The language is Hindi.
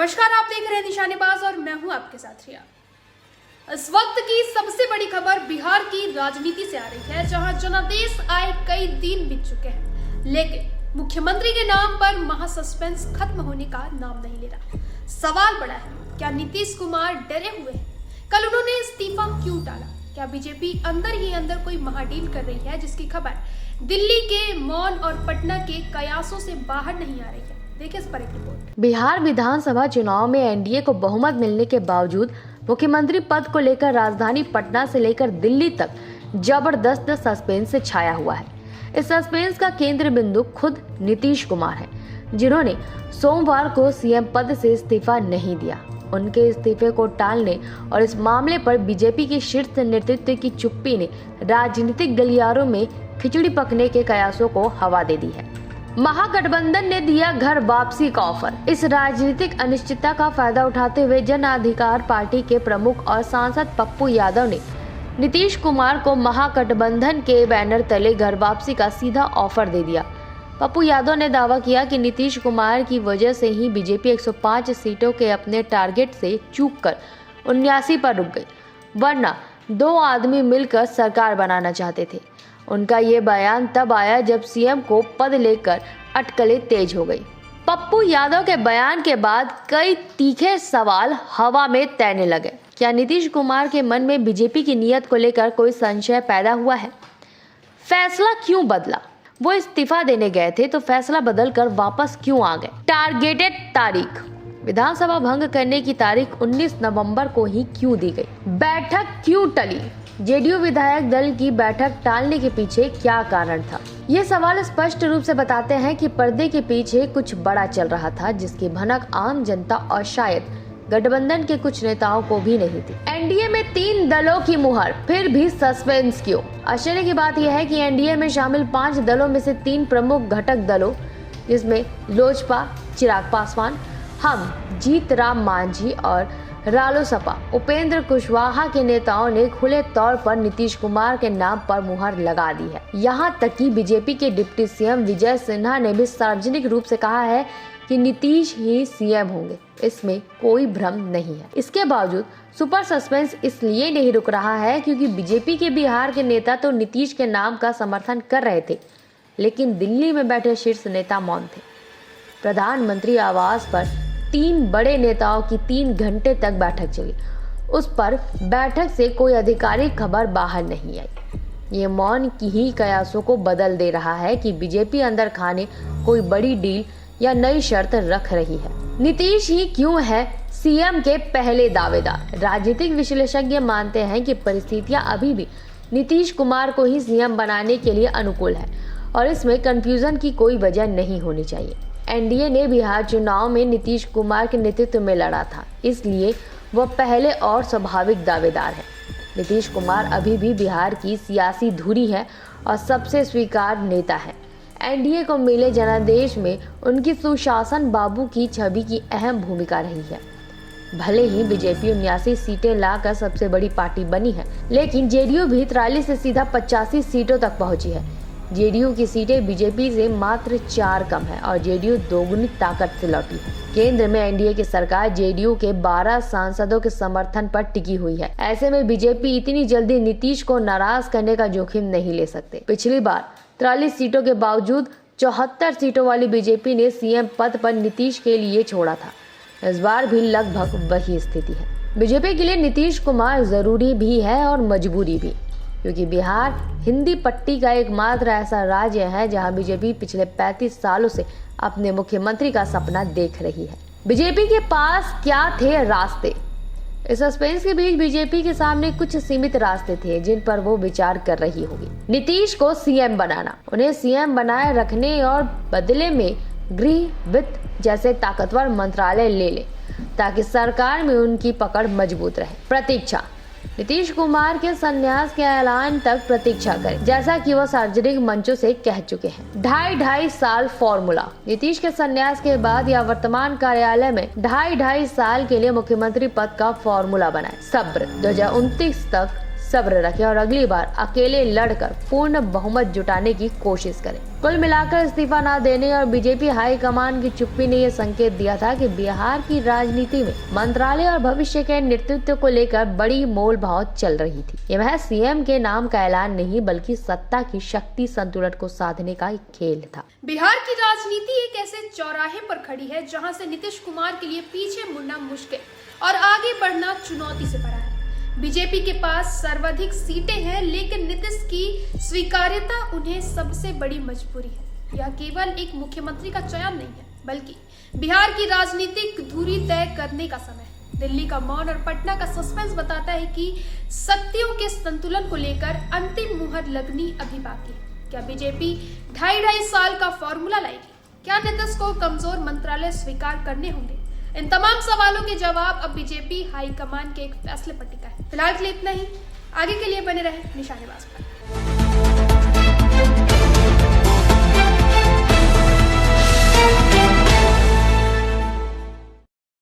नमस्कार, आप देख रहे हैं निशानेबाज और मैं हूं आपके साथ रिया। इस वक्त की सबसे बड़ी खबर बिहार की राजनीति से आ रही है, जहां जनादेश आए कई दिन बीत चुके हैं, लेकिन मुख्यमंत्री के नाम पर महासस्पेंस खत्म होने का नाम नहीं ले रहा। सवाल बड़ा है, क्या नीतीश कुमार डरे हुए हैं? कल उन्होंने इस्तीफा क्यों डाला? क्या बीजेपी अंदर ही अंदर कोई महाडील कर रही है, जिसकी खबर दिल्ली के मौन और पटना के कयासों से बाहर नहीं आ रही है? देखिए इस पर एक रिपोर्ट। बिहार विधानसभा चुनाव में एनडीए को बहुमत मिलने के बावजूद मुख्यमंत्री पद को लेकर राजधानी पटना से लेकर दिल्ली तक जबरदस्त सस्पेंस छाया हुआ है। इस सस्पेंस का केंद्र बिंदु खुद नीतीश कुमार है, जिन्होंने सोमवार को सीएम पद से इस्तीफा नहीं दिया। उनके इस्तीफे को टालने और इस मामले पर बीजेपी के शीर्ष नेतृत्व की चुप्पी ने राजनीतिक गलियारों में खिचड़ी पकने के कयासों को हवा दे दी है। महागठबंधन ने दिया घर वापसी का ऑफर। इस राजनीतिक अनिश्चितता का फायदा उठाते हुए जन अधिकार पार्टी के प्रमुख और सांसद पप्पू यादव ने नीतीश कुमार को महागठबंधन के बैनर तले घर वापसी का सीधा ऑफर दे दिया। पप्पू यादव ने दावा किया कि नीतीश कुमार की वजह से ही बीजेपी 105 सीटों के अपने टारगेट से चूक कर 79 पर रुक गई, वरना 2 आदमी मिलकर सरकार बनाना चाहते थे। उनका ये बयान तब आया जब सीएम को पद लेकर अटकलें तेज हो गई। पप्पू यादव के बयान के बाद कई तीखे सवाल हवा में तैरने लगे। क्या नीतीश कुमार के मन में बीजेपी की नीयत को लेकर कोई संशय पैदा हुआ है? फैसला क्यों बदला? वो इस्तीफा देने गए थे तो फैसला बदलकर वापस क्यों आ गए? टारगेटेड तारीख, विधानसभा भंग करने की तारीख 19 नवंबर को ही क्यों दी गई? बैठक क्यों टली? जेडीयू विधायक दल की बैठक टालने के पीछे क्या कारण था? ये सवाल स्पष्ट रूप से बताते हैं कि पर्दे के पीछे कुछ बड़ा चल रहा था, जिसकी भनक आम जनता और शायद गठबंधन के कुछ नेताओं को भी नहीं थी। एनडीए में 3 दलों की मुहर, फिर भी सस्पेंस क्यों? आश्चर्य की बात यह है कि एनडीए में शामिल 5 दलों में से 3 प्रमुख घटक दलों, जिसमें लोजपा, चिराग पासवान, हम, जीतराम मांझी और रालोसपा, उपेंद्र कुशवाहा के नेताओं ने खुले तौर पर नीतीश कुमार के नाम पर मुहर लगा दी है। यहाँ तक कि बीजेपी के डिप्टी सीएम विजय सिन्हा ने भी सार्वजनिक रूप से कहा है कि नीतीश ही सीएम होंगे। इसमें कोई भ्रम नहीं है। इसके बावजूद सुपर सस्पेंस इसलिए नहीं रुक रहा है क्योंकि बीजेपी के बिहार के नेता तो नीतीश के नाम का समर्थन कर रहे थे, लेकिन दिल्ली में बैठे शीर्ष नेता मौन थे। प्रधानमंत्री आवास पर 3 बड़े नेताओं की 3 घंटे तक बैठक चली। उस पर बैठक से कोई आधिकारिक खबर बाहर नहीं आई। ये मौन की ही कयासों को बदल दे रहा है कि बीजेपी अंदर खाने कोई बड़ी डील या नई शर्त रख रही है। नीतीश ही क्यों है सीएम के पहले दावेदार? राजनीतिक विश्लेषज्ञ मानते हैं कि परिस्थितियां अभी भी नीतीश कुमार को ही सीएम बनाने के लिए अनुकूल है और इसमें कंफ्यूजन की कोई वजह नहीं होनी चाहिए। एनडीए ने बिहार चुनाव में नीतीश कुमार के नेतृत्व में लड़ा था, इसलिए वह पहले और स्वाभाविक दावेदार है। नीतीश कुमार अभी भी बिहार की सियासी धुरी है और सबसे स्वीकार नेता है। एनडीए को मिले जनादेश में उनकी सुशासन बाबू की छवि की अहम भूमिका रही है। भले ही बीजेपी 79 सीटें लाकर सबसे बड़ी पार्टी बनी है, लेकिन जेडीयू भी 43 से सीधा 85 सीटों तक पहुंची है। जेडीयू की सीटें बीजेपी से मात्र 4 कम है और जेडीयू दोगुनी ताकत से लौटी है। केंद्र में एनडीए की सरकार जेडीयू के 12 सांसदों के समर्थन पर टिकी हुई है। ऐसे में बीजेपी इतनी जल्दी नीतीश को नाराज करने का जोखिम नहीं ले सकते। पिछली बार 43 सीटों के बावजूद 74 सीटों वाली बीजेपी ने सीएम पद पर नीतीश के लिए छोड़ा था। इस बार भी लगभग वही स्थिति है। बीजेपी के लिए नीतीश कुमार जरूरी भी है और मजबूरी भी, क्योंकि बिहार हिंदी पट्टी का एकमात्र ऐसा राज्य है जहां बीजेपी पिछले 35 सालों से अपने मुख्यमंत्री का सपना देख रही है। बीजेपी के पास क्या थे रास्ते? इस सस्पेंस के बीच बीजेपी के सामने कुछ सीमित रास्ते थे जिन पर वो विचार कर रही होगी। नीतीश को सीएम बनाना, उन्हें सीएम बनाए रखने और बदले में गृह, वित्त जैसे ताकतवर मंत्रालय ले ले ताकि सरकार में उनकी पकड़ मजबूत रहे। प्रतीक्षा, नीतीश कुमार के संन्यास के ऐलान तक प्रतीक्षा करें, जैसा कि वो सार्वजनिक मंचों से कह चुके हैं। 2.5 साल फॉर्मूला, नीतीश के संन्यास के बाद या वर्तमान कार्यालय में 2.5 साल के लिए मुख्यमंत्री पद का फॉर्मूला बनाएं। सब्र, 2029 तक सब्र रखें और अगली बार अकेले लड़कर पूर्ण बहुमत जुटाने की कोशिश करें। कुल मिलाकर इस्तीफा न देने और बीजेपी हाईकमान की चुप्पी ने यह संकेत दिया था कि बिहार की राजनीति में मंत्रालय और भविष्य के नेतृत्व को लेकर बड़ी मोल भाव चल रही थी। यह महज सीएम के नाम का ऐलान नहीं बल्कि सत्ता की शक्ति संतुलन को साधने का एक खेल था। बिहार की राजनीति एक ऐसे चौराहे पर खड़ी है जहां से नीतीश कुमार के लिए पीछे मुड़ना मुश्किल और आगे बढ़ना चुनौती से भरा है। बीजेपी के पास सर्वाधिक सीटें हैं, लेकिन नीतीश की स्वीकार्यता उन्हें सबसे बड़ी मजबूरी है। यह केवल एक मुख्यमंत्री का चयन नहीं है, बल्कि बिहार की राजनीतिक धुरी तय करने का समय है। दिल्ली का मौन और पटना का सस्पेंस बताता है कि शक्तियों के संतुलन को लेकर अंतिम मुहर लगनी अभी बाकी है। क्या बीजेपी 2.5 साल का फॉर्मूला लाएगी? क्या नीतीश को कमजोर मंत्रालय स्वीकार करने होंगे? इन तमाम सवालों के जवाब अब बीजेपी हाईकमान के एक फैसले पर टिका है। फिलहाल के लिए इतना ही। आगे के लिए बने रहे निशानेबाज पर।